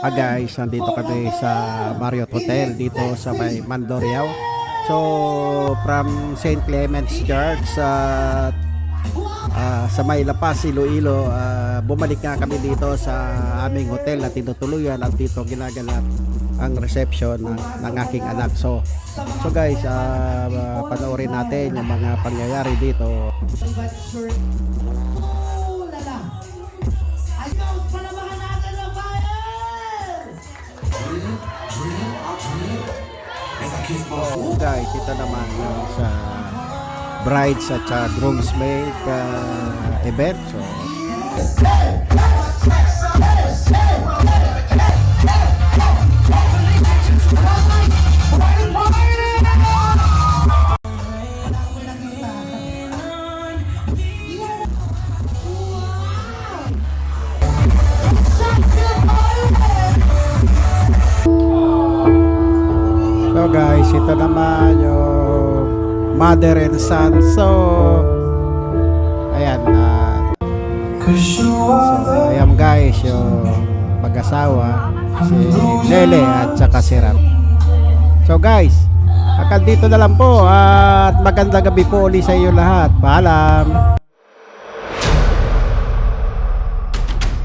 Guys, nandito kami sa Marriott Hotel dito sa may Mandurriao. So from St. Clement's Church sa may La Paz, Iloilo, bumalik nga kami dito sa aming hotel na tinutuluyan at dito ginaganap ang reception ng aking anak. So guys, panoorin natin yung mga pangyayari dito. So guys, ito naman sa brides at groomsmaid event. So guys, ito naman yung mother and son. So ayan, ayan guys, yung mag-asawa, si Lele at saka si Ram. So guys, hanggang dito na lang po at magandang gabi po ulit sa iyo lahat. Paalam.